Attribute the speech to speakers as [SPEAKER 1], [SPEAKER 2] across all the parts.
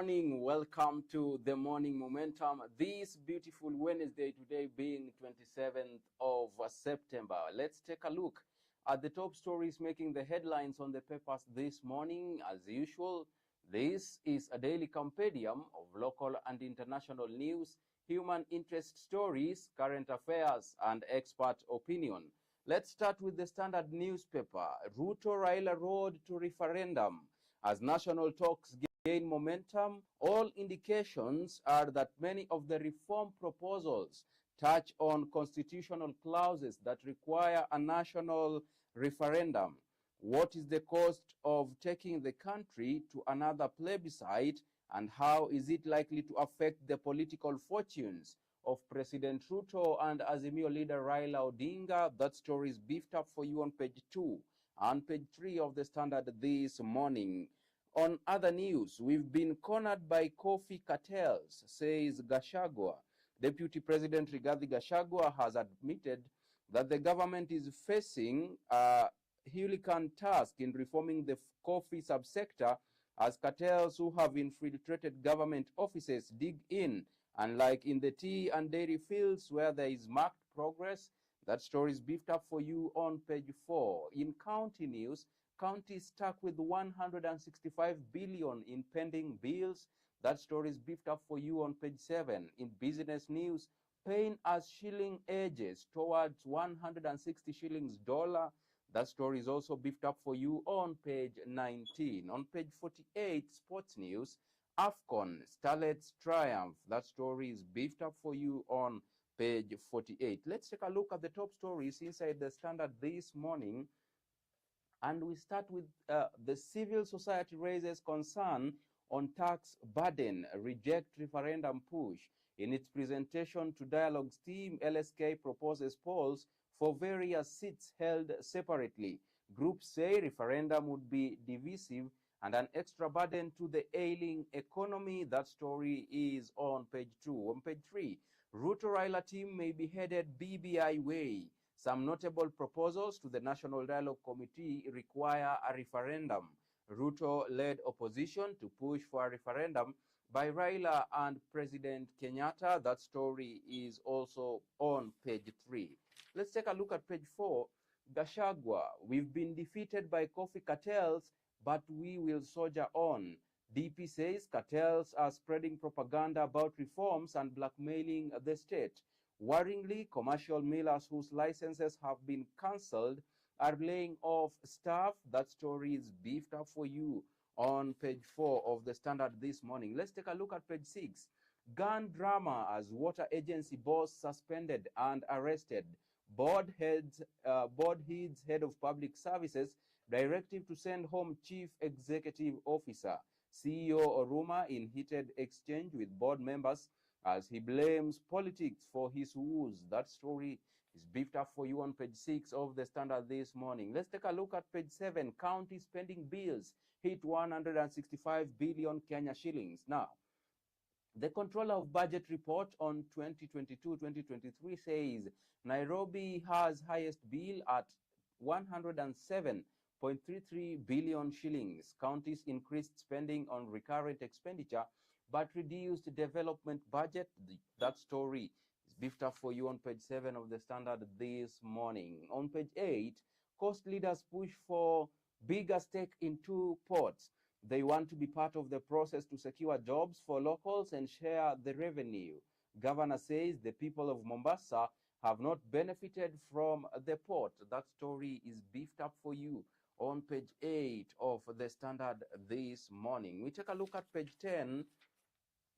[SPEAKER 1] morning. Welcome to the Morning Momentum. This beautiful Wednesday, today being 27th of September. Let's take a look at the top stories making the headlines on the papers this morning. As usual, this is a daily compendium of local and international news, human interest stories, current affairs, and expert opinion. Let's start with the Standard newspaper. Ruto-Raila road to referendum. As national talks gain momentum, all indications are that many of the reform proposals touch on constitutional clauses that require a national referendum. What is the cost of taking the country to another plebiscite, and how is it likely to affect the political fortunes of President Ruto and Azimio leader Raila Odinga? That story is beefed up for you on page 2 and page 3 of the Standard this morning. On other news, we've been cornered by coffee cartels, says Gachagua. Deputy President Rigathi Gachagua has admitted that the government is facing a Herculean task in reforming the coffee subsector as cartels who have infiltrated government offices dig in. Unlike in the tea and dairy fields where there is marked progress, that story is beefed up for you on page 4. In county news, counties stuck with 165 billion in pending bills. That story is beefed up for you on page 7. In business news, pain as shilling edges towards 160 shillings dollar. That story is also beefed up for you on page 19. On page 48, sports news, AFCON, Starlets triumph. That story is beefed up for you on page 48. Let's take a look at the top stories inside the Standard this morning. And we start with the civil society raises concern on tax burden, reject referendum push. In its presentation to Dialogue's team, LSK proposes polls for various seats held separately. Groups say referendum would be divisive and an extra burden to the ailing economy. That story is on page 2. On page 3, Ruto-Raila team may be headed BBI way. Some notable proposals to the National Dialogue Committee require a referendum. Ruto led opposition to push for a referendum by Raila and President Kenyatta. That story is also on page 3. Let's take a look at page 4. Gachagua, we've been defeated by coffee cartels, but we will soldier on. DP says cartels are spreading propaganda about reforms and blackmailing the state. Worryingly, commercial millers whose licenses have been cancelled are laying off staff. That story is beefed up for you on page 4 of the Standard this morning. Let's take a look at page 6. Gun drama as water agency boss suspended and arrested. Board heads head of public services directive to send home chief executive officer. CEO Oruma in heated exchange with board members as he blames politics for his woes. That story is beefed up for you on page 6 of the Standard this morning. Let's take a look at page 7. County spending bills hit 165 billion Kenya shillings. Now, the Controller of Budget report on 2022-2023 says Nairobi has highest bill at 107.33 billion shillings. Counties increased spending on recurrent expenditure but reduced development budget. That story is beefed up for you on page 7 of the Standard this morning. On page 8, coast leaders push for bigger stake in 2 ports. They want to be part of the process to secure jobs for locals and share the revenue. Governor says the people of Mombasa have not benefited from the port. That story is beefed up for you on page 8 of the Standard this morning. We take a look at page 10.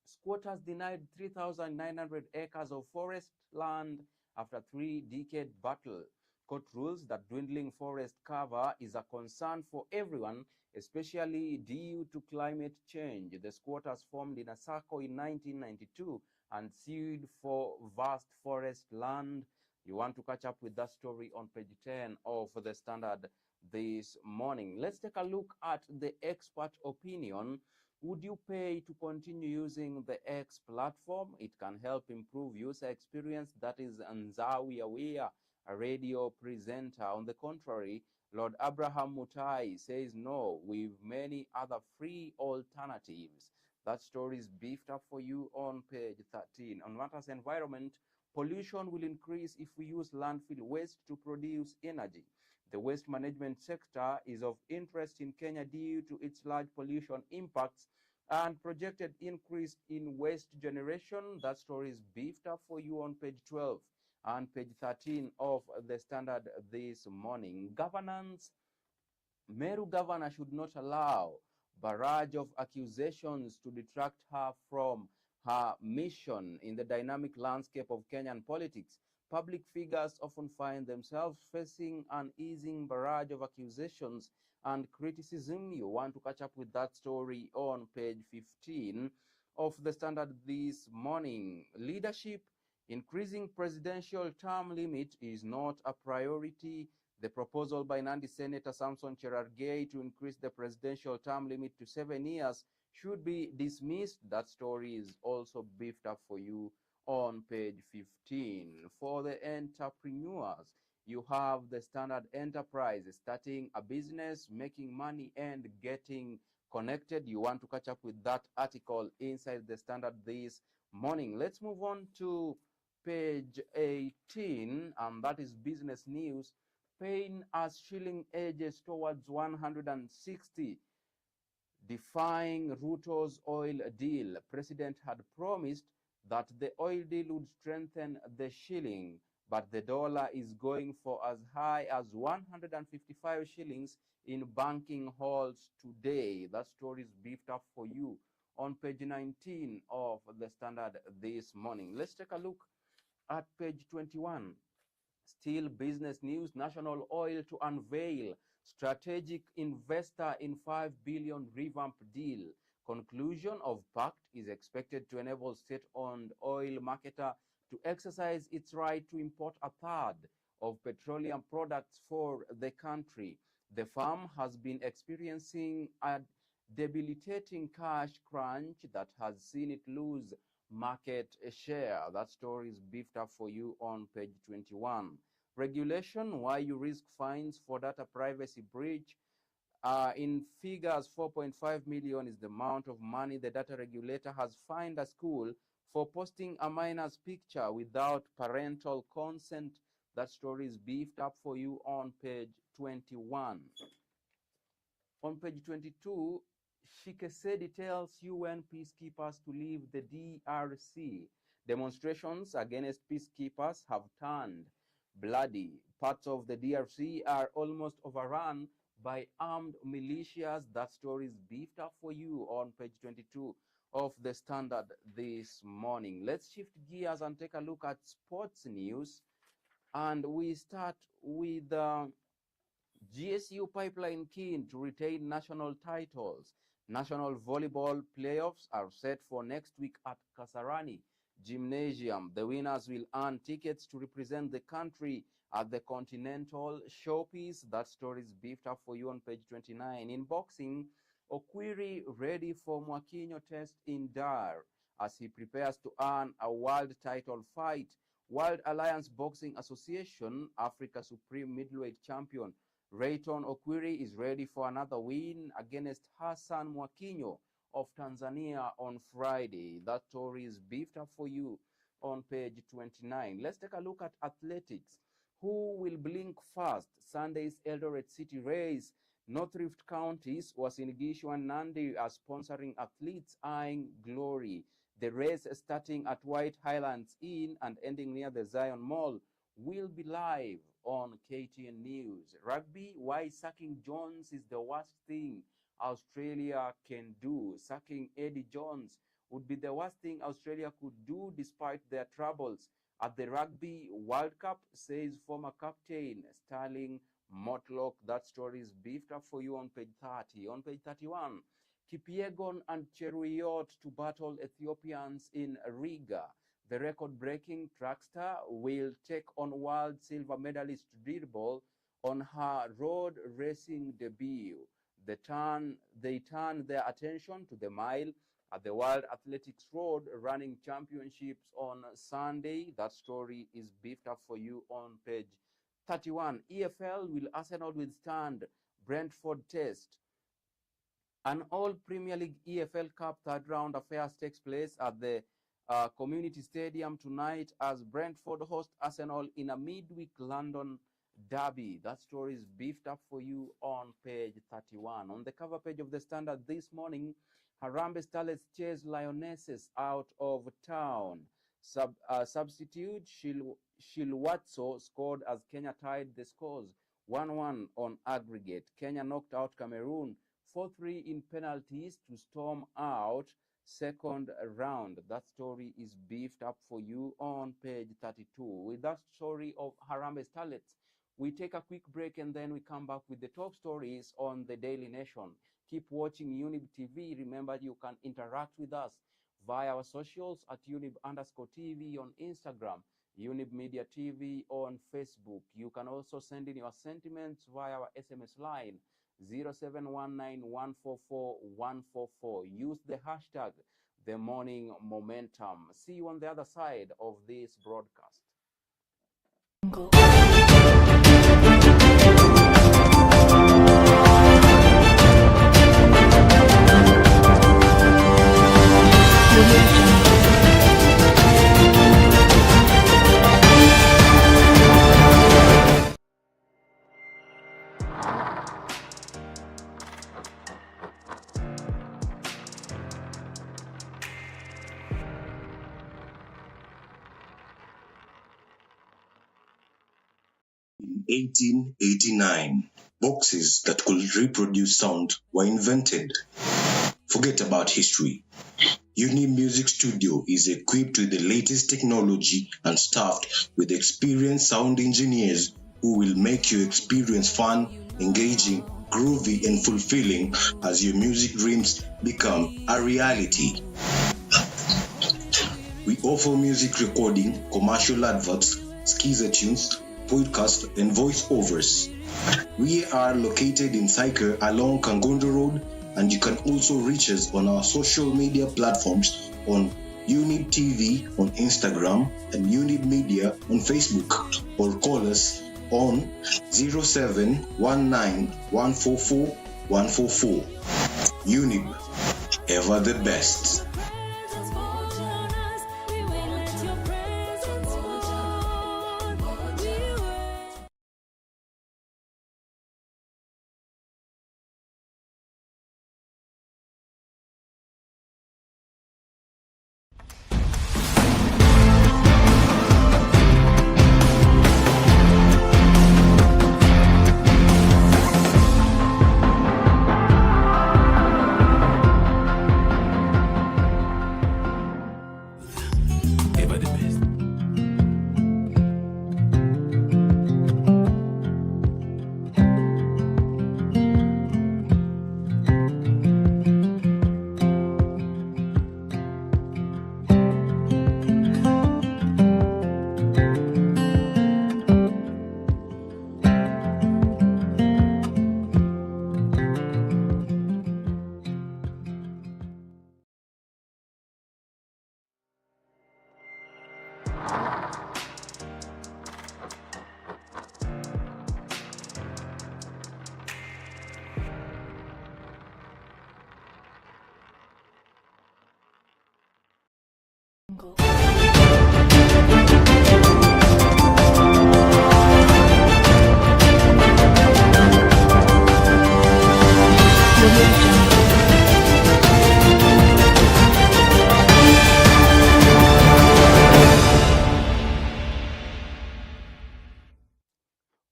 [SPEAKER 1] Squatters denied 3,900 acres of forest land after 3-decade battle. Court rules that dwindling forest cover is a concern for everyone, especially due to climate change. The squatters formed in a circle in 1992 and sued for vast forest land. You want to catch up with that story on page 10 of the Standard this morning. Let's take a look at the expert opinion. Would you pay to continue using the X platform? It can help improve user experience. That is Nzawi Awia, a radio presenter. On the contrary, Lord Abraham Mutai says no, with many other free alternatives. That story is beefed up for you on page 13. On matters environment, pollution will increase if we use landfill waste to produce energy. The waste management sector is of interest in Kenya due to its large pollution impacts and projected increase in waste generation. That story is beefed up for you on page 12 and page 13 of the Standard this morning. Governance. Meru governor should not allow barrage of accusations to detract her from her mission in the dynamic landscape of Kenyan politics. Public figures often find themselves facing an easing barrage of accusations and criticism. You want to catch up with that story on page 15 of the Standard this morning. Leadership. Increasing presidential term limit is not a priority. The proposal by Nandi Senator Samson Cherargei to increase the presidential term limit to 7 years should be dismissed. That story is also beefed up for you on page 15. For the entrepreneurs, you have the Standard Enterprise starting a business, making money, and getting connected. You want to catch up with that article inside the Standard this morning. Let's move on to page 18, and that is business news. Pain as shilling edges towards 160, defying Ruto's oil deal. President had promised that the oil deal would strengthen the shilling, but the dollar is going for as high as 155 shillings in banking halls today. That story is beefed up for you on page 19 of the Standard this morning. Let's take a look at page 21. Still business news. National Oil to unveil strategic investor in 5 billion revamp deal. Conclusion of pact is expected to enable state-owned oil marketer to exercise its right to import a third of petroleum products for the country. The firm has been experiencing a debilitating cash crunch that has seen it lose market share. That story is beefed up for you on page 21. Regulation, why you risk fines for data privacy breach. In figures, 4.5 million is the amount of money the data regulator has fined a school for posting a minor's picture without parental consent. That story is beefed up for you on page 21. On page 22, Shikesedi tells UN peacekeepers to leave the DRC. Demonstrations against peacekeepers have turned bloody. Parts of the DRC are almost overrun by armed militias. That story is beefed up for you on page 22 of the Standard this morning. Let's shift gears and take a look at sports news. And we start with GSU pipeline keen to retain national titles. National volleyball playoffs are set for next week at Kasarani Gymnasium. The winners will earn tickets to represent the country at the Continental Showpiece. That story is beefed up for you on page 29. In boxing, Okwiri ready for Mwakinyo test in Dar as he prepares to earn a world title fight. World Alliance Boxing Association Africa Supreme Middleweight Champion Rayton Okwiri is ready for another win against Hassan Mwakinyo of Tanzania on Friday. That story is beefed up for you on page 29. Let's take a look at athletics. Who will blink first? Sunday's Eldoret City race. North Rift Counties, Uasin Gishu and Nandi are sponsoring athletes eyeing glory. The race starting at White Highlands Inn and ending near the Zion Mall will be live on KTN News. Rugby, why sacking Jones is the worst thing Australia can do. Sacking Eddie Jones would be the worst thing Australia could do despite their troubles at the Rugby World Cup, says former captain Sterling Mortlock. That story is beefed up for you on page 30. On page 31, Kipyegon and Cheruiyot to battle Ethiopians in Riga. The record-breaking trackster will take on world silver medalist Dirbol on her road racing debut. They turn their attention to the mile at the World Athletics Road Running Championships on Sunday. That story is beefed up for you on page 31. EFL, will Arsenal withstand Brentford test? An all Premier League EFL Cup third round affairs takes place at the Community Stadium tonight as Brentford host Arsenal in a midweek London derby. That story is beefed up for you on page 31. On the cover page of the Standard this morning, Harambee Starlets chase Lionesses out of town. Substitute Shilwatso scored as Kenya tied the scores 1-1 on aggregate. Kenya knocked out Cameroon 4-3 in penalties to storm out second round. That story is beefed up for you on page 32. With that story of Harambee Starlets, we take a quick break and then we come back with the top stories on the Daily Nation. Keep watching Younib TV. Remember, you can interact with us via our socials at Younib_TV on Instagram, Younib Media TV on Facebook. You can also send in your sentiments via our SMS line 0719144144. Use the hashtag The Morning Momentum. See you on the other side of this broadcast.
[SPEAKER 2] In 1889, boxes that could reproduce sound were invented. Forget about history. Younib Music Studio is equipped with the latest technology and staffed with experienced sound engineers who will make your experience fun, engaging, groovy, and fulfilling as your music dreams become a reality. We offer music recording, commercial adverts, skeezer tunes, podcast, and voiceovers. We are located in Syker along Kangondo Road, and you can also reach us on our social media platforms on Younib TV on Instagram and Younib Media on Facebook, or call us on 0719144144. Younib, ever the best.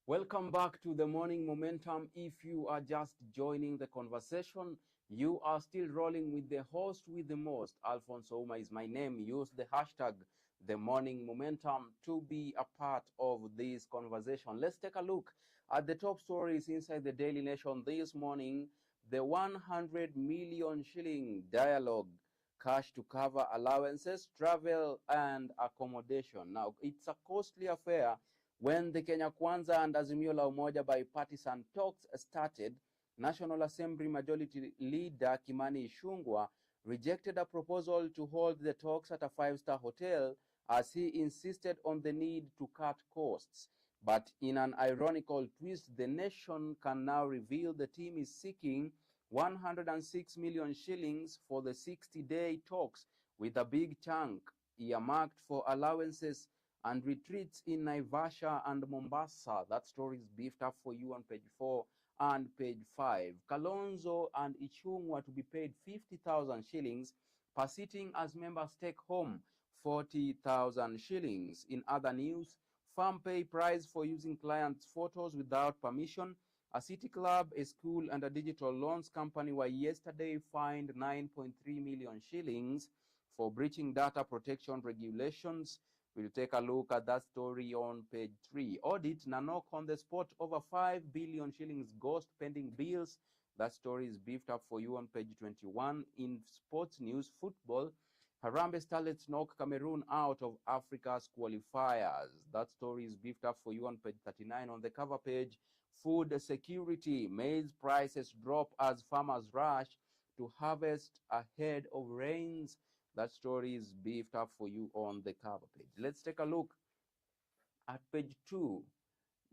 [SPEAKER 1] Welcome back to the Morning Momentum. If you are just joining the conversation, you are still rolling with the host with the most. Alfonsoh is my name. Use the hashtag The Morning Momentum to be a part of this conversation. Let's take a look at the top stories inside the Daily Nation this morning. The 100 million shilling dialogue, cash to cover allowances, travel and accommodation. Now, it's a costly affair. When the Kenya Kwanza and Azimio la Umoja bipartisan talks started, National Assembly Majority Leader Kimani Ichung'wah rejected a proposal to hold the talks at a five-star hotel as he insisted on the need to cut costs. But in an ironical twist, the nation can now reveal the team is seeking 106 million shillings for the 60-day talks, with a big chunk earmarked for allowances and retreats in Naivasha and Mombasa. That story is beefed up for you on page 4 and page 5. Kalonzo and Ichung'wa to be paid 50,000 shillings per sitting as members take home 40,000 shillings. In other news, farm pay prize for using clients' photos without permission. A city club, a school, and a digital loans company were yesterday fined 9.3 million shillings for breaching data protection regulations. We'll take a look at that story on page 3. Audit Nanok on the spot, over 5 billion shillings ghost pending bills. That story is beefed up for you on page 21. In sports news, football, Harambee Starlets knock Cameroon out of Africa's qualifiers. That story is beefed up for you on page 39. On the cover page, food security, maize prices drop as farmers rush to harvest ahead of rains. That story is beefed up for you on the cover page. Let's take a look at page 2.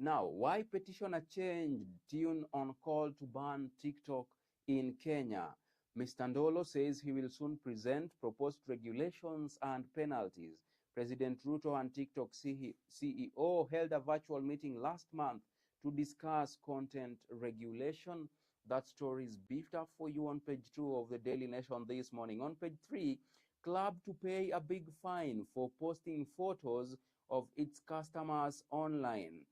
[SPEAKER 1] Now, why petitioner changed tune on call to ban TikTok in Kenya? Mr. Ndolo says he will soon present proposed regulations and penalties. President Ruto and TikTok CEO held a virtual meeting last month to discuss content regulation. That story is beefed up for you on page 2 of the Daily Nation this morning. On page 3, club to pay a big fine for posting photos of its customers online.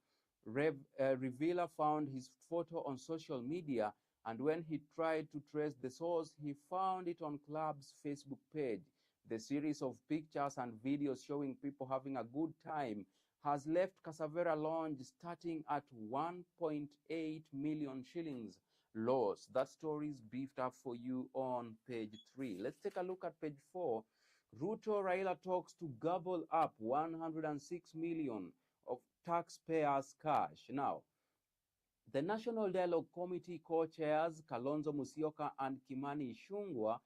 [SPEAKER 1] Revealer found his photo on social media, and when he tried to trace the source, he found it on club's Facebook page. The series of pictures and videos showing people having a good time has left Kavira Lounge starting at 1.8 million shillings loss. That story is beefed up for you on page 3. Let's take a look at page 4. Ruto Raila talks to gobble up 106 million of taxpayers' cash. Now, the National Dialogue Committee co-chairs Kalonzo Musyoka and Kimani Ichung'wa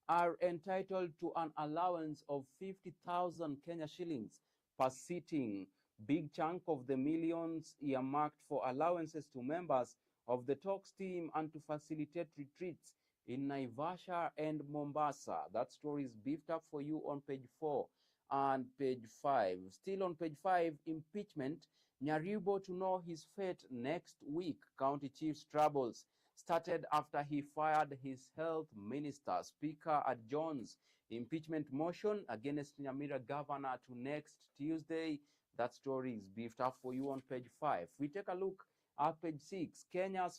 [SPEAKER 1] are entitled to an allowance of 50,000 Kenya shillings per sitting. Big chunk of the millions earmarked for allowances to members of the talks team and to facilitate retreats in Naivasha and Mombasa. That story is beefed up for you on page 4 and page 5. Still on page 5, impeachment. Nyaribo to know his fate next week. County chief's troubles started after he fired his health minister. Speaker adjourns impeachment motion against Nyamira governor to next Tuesday. That story is beefed up for you on page 5. We take a look at page 6. Kenya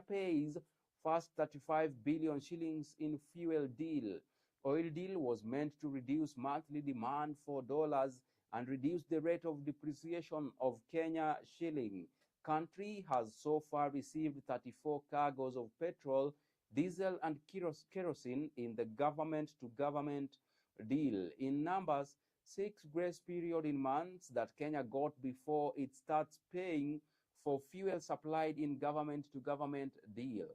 [SPEAKER 1] pays first 35 billion shillings in fuel deal. Oil deal was meant to reduce monthly demand for dollars and reduce the rate of depreciation of Kenya shilling. Country has so far received 34 cargoes of petrol, diesel, and kerosene in the government-to-government deal. In numbers, 6 grace period in months that Kenya got before it starts paying for fuel supplied in government-to-government deal.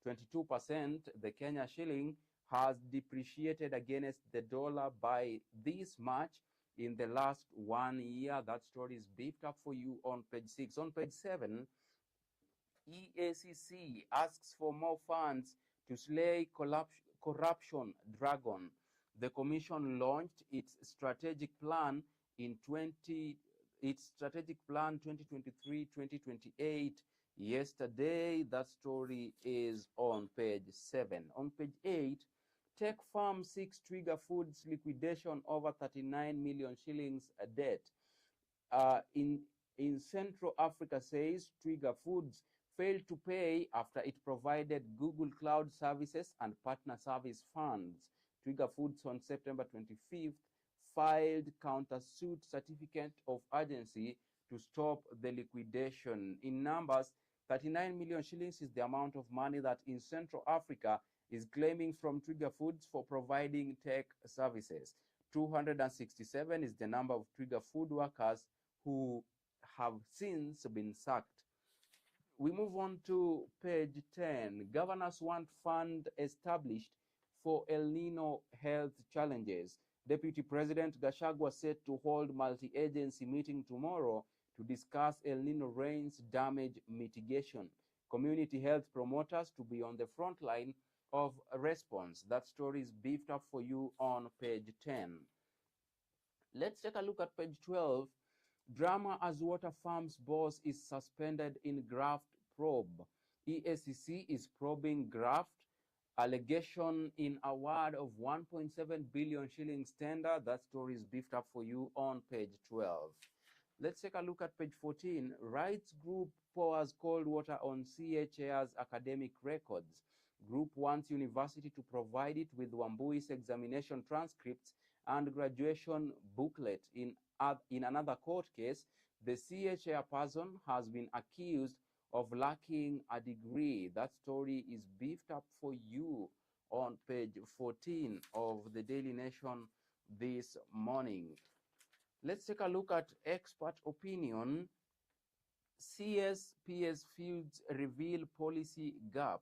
[SPEAKER 1] 22%, the Kenya shilling has depreciated against the dollar by this much in the last 1 year. That story is beefed up for you on page 6. On page 7, EACC asks for more funds to slay corruption dragon. The commission launched its strategic plan 2023-2028 yesterday. That story is on page 7. On page 8, Tech Farm seeks Trigger Foods liquidation over 39 million shillings debt. In Central Africa, says Trigger Foods failed to pay after it provided Google Cloud services and partner service funds. Trigger Foods on September 25th filed countersuit certificate of urgency to stop the liquidation. In numbers, 39 million shillings is the amount of money that in Central Africa is claiming from Trigger Foods for providing tech services. 267 is the number of Trigger Food workers who have since been sacked. We move on to page 10. Governors want fund established for El Nino health challenges. Deputy President Gachagua set to hold multi-agency meeting tomorrow to discuss El Nino rains damage mitigation. community health promoters to be on the front line of response. That story is beefed up for you on page 10. Let's take a look at page 12. Drama as water farms boss is suspended in graft probe. EACC is probing graft allegation in award of 1.7 billion shillings tender. That story is beefed up for you on page 12. Let's take a look at page 14. Rights group pours cold water on CHA's academic records. Group wants university to provide it with Wambui's examination transcripts and graduation booklet. In another court case, the CHA person has been accused of lacking a degree. That story is beefed up for you on page 14 of the Daily Nation this morning. Let's take a look at expert opinion. CSPS fields reveal policy gap.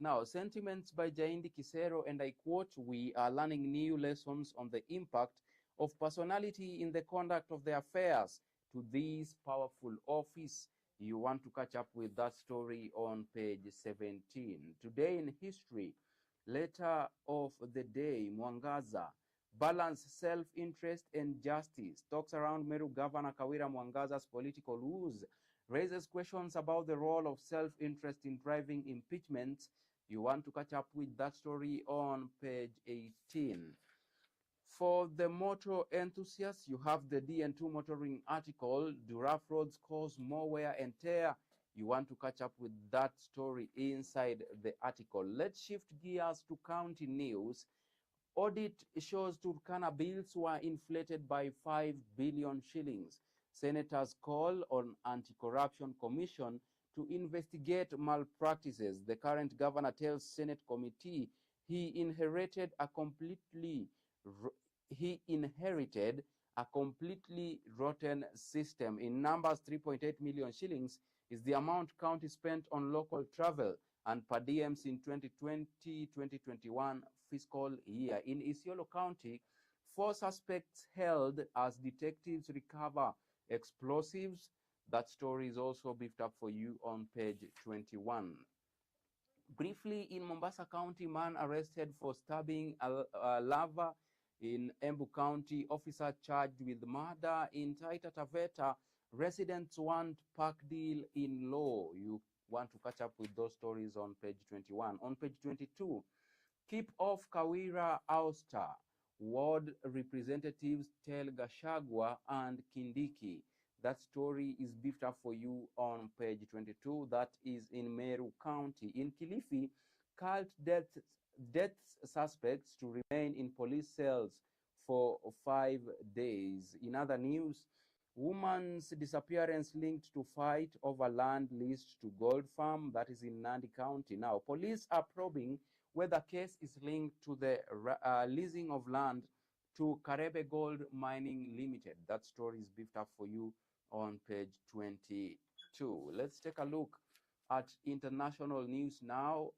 [SPEAKER 1] Now, sentiments by Jaindi Kisero, and I quote, "We are learning new lessons on the impact of personality in the conduct of the affairs to this powerful office." You want to catch up with that story on page 17. Today in history, letter of the day, Mwangaza. Balance self-interest and justice. Talks around Meru Governor Kavira Mwangaza's political woes. Raises questions about the role of self-interest in driving impeachment. You want to catch up with that story on page 18. For the motor enthusiasts, you have the DN2 motoring article. Do rough roads cause more wear and tear? You want to catch up with that story inside the article. Let's shift gears to county news. Audit shows Turkana bills were inflated by 5 billion shillings. Senators call on Anti-Corruption Commission to investigate malpractices. The current governor tells Senate committee he inherited a completely rotten system. In numbers, 3.8 million shillings is the amount county spent on local travel and per diems in 2020-2021 fiscal year. In Isiolo County, 4 suspects held as detectives recover explosives. That story is also beefed up for you on page 21. Briefly, in Mombasa County, man arrested for stabbing a lover. In Embu County, officer charged with murder. In Taita Taveta, residents want park deal in law. You want to catch up with those stories on page 21. On page 22, keep off Kavira ouster. Ward representatives tell Gashagwa and Kindiki. That story is beefed up for you on page 22. That is in Meru County. In Kilifi, cult death suspects to remain in police cells for 5 days. In other news, woman's disappearance linked to fight over land leased to gold farm. That is in Nandi County. Now, police are probing whether case is linked to the leasing of land to Karebe Gold Mining Limited. That story is beefed up for you on page 22. Let's take a look at international news now.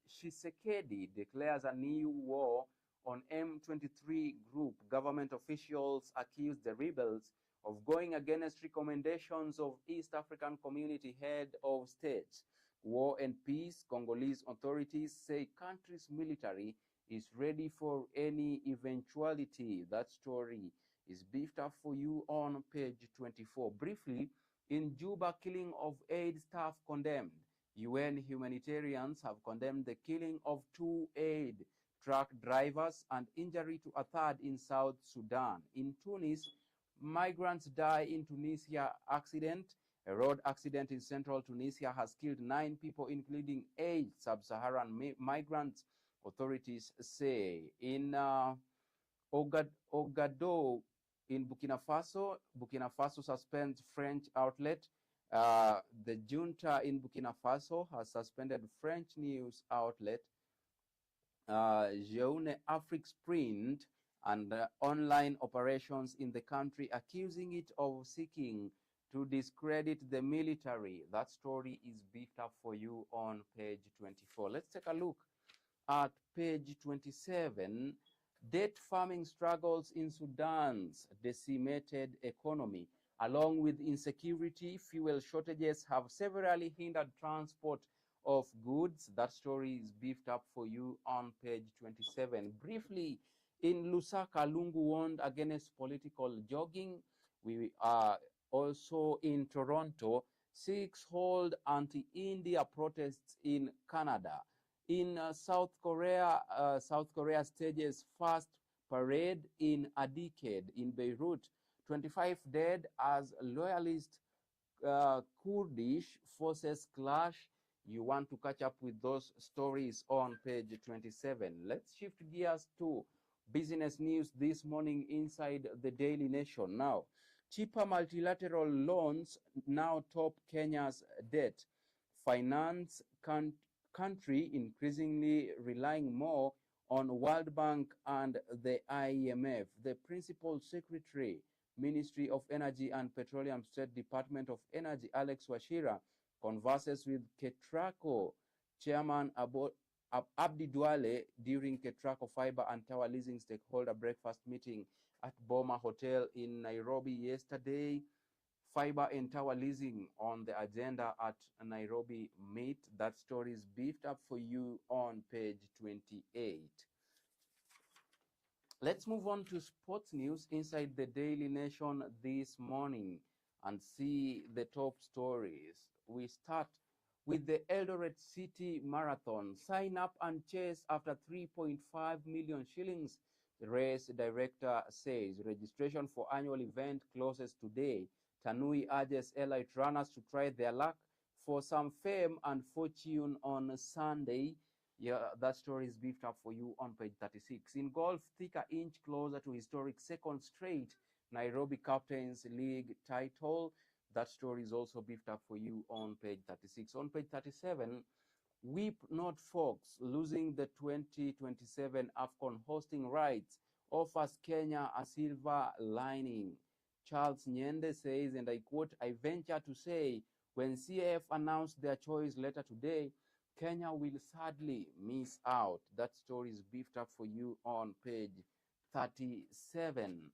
[SPEAKER 1] Shisekedi declares a new war on M23 group. Government officials accuse the rebels of going against recommendations of East African Community head of state. War and peace, Congolese authorities say country's military is ready for any eventuality. That story is beefed up for you on page 24. Briefly, in Juba, killing of aid staff condemned. UN humanitarians have condemned the killing of 2 aid truck drivers and injury to a third in South Sudan. In Tunis, migrants die in Tunisia accident. A road accident in central Tunisia has killed 9 people, including 8 sub-Saharan migrants, authorities say. In Ogado, in Burkina Faso suspends French outlet. The junta in Burkina Faso has suspended French news outlet Jeune Afrique Sprint and online operations in the country, accusing it of seeking to discredit the military. That story is beefed up for you on page 24. Let's take a look at page 27. Date farming struggles in Sudan's decimated economy. Along with insecurity, fuel shortages have severely hindered transport of goods. That story is beefed up for you on page 27. Briefly, in Lusaka, Lungu warned against political jogging. We are also in Toronto. Sikhs hold anti-India protests in Canada. In South Korea stages first parade in a decade. In Beirut, 25 dead as loyalist Kurdish forces clash. You want to catch up with those stories on page 27. Let's shift gears to business news this morning inside the Daily Nation. Now, cheaper multilateral loans now top Kenya's debt. Finance country increasingly relying more on World Bank and the IMF. The principal secretary, Ministry of Energy and Petroleum, State Department of Energy, Alex Washira, converses with Ketraco Chairman Abdi Duale during Ketraco Fiber and Tower Leasing stakeholder breakfast meeting at Boma Hotel in Nairobi yesterday. Fiber and Tower Leasing on the agenda at Nairobi Meet. That story is beefed up for you on page 28. Let's move on to sports news inside the Daily Nation this morning and see the top stories. We start with the Eldoret City Marathon. Sign up and chase after 3.5 million shillings. The race director says registration for annual event closes today. Tanui urges elite runners to try their luck for some fame and fortune on Sunday. Yeah, that story is beefed up for you on page 36. In golf, Thika inch closer to historic second straight Nairobi Captains League title. That story is also beefed up for you on page 36. On page 37, Weep Not Fox losing the 2027 AFCON hosting rights offers Kenya a silver lining. Charles Nyende says, and I quote, I venture to say, when CAF announced their choice later today, Kenya will sadly miss out. That story is beefed up for you on page 37.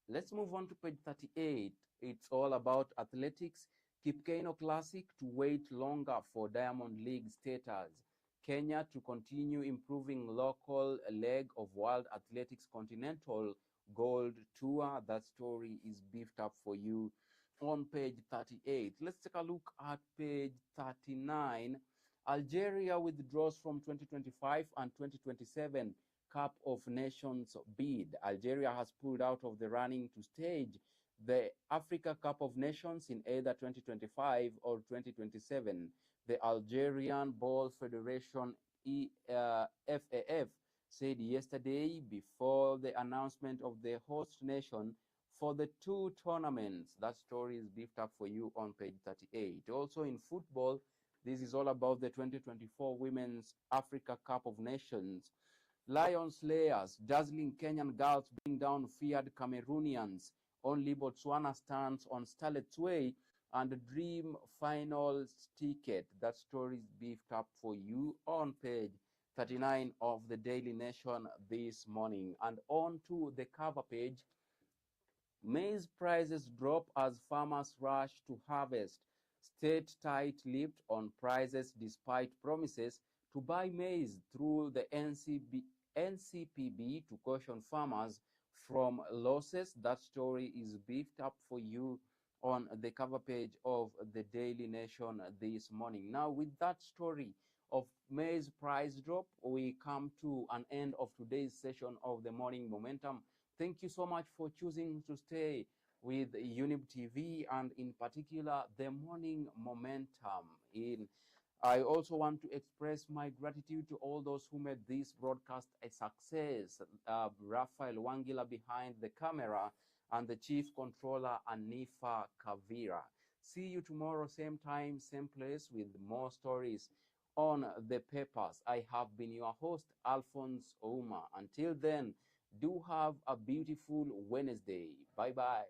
[SPEAKER 1] Let's move on to page 38. It's all about athletics. Kipkeino Classic to wait longer for Diamond League status. Kenya to continue improving local leg of World Athletics Continental Gold Tour. That story is beefed up for you on page 38. Let's take a look at page 39. Algeria withdraws from 2025 and 2027 Cup of Nations bid. Algeria has pulled out of the running to stage the Africa Cup of Nations in either 2025 or 2027. The Algerian Ball Federation, FAF, said yesterday before the announcement of the host nation for the two tournaments. That story is beefed up for you on page 38. Also in football, this is all about the 2024 Women's Africa Cup of Nations. Lion Slayers dazzling Kenyan girls bring down feared Cameroonians. Only Botswana stands on Starlet's way and dream finals ticket. That story is beefed up for you on page 39 of the Daily Nation this morning. And on to the cover page. Maize prices drop as farmers rush to harvest. State tight-lipped on prices despite promises to buy maize through the NCPB to caution farmers from losses. That story is beefed up for you on the cover page of the Daily Nation this morning. Now, with that story of maize price drop, we come to an end of today's session of the Morning Momentum. Thank you so much for choosing to stay with Younib TV and in particular the Morning Momentum. I also want to express my gratitude to all those who made this broadcast a success. Raphael, Wangila behind the camera, and the Chief Controller, Anifa, Kavira. See you tomorrow, same time, same place, with more stories on the papers. I have been your host, Alfonsoh. Until then, do have a beautiful Wednesday. Bye-bye.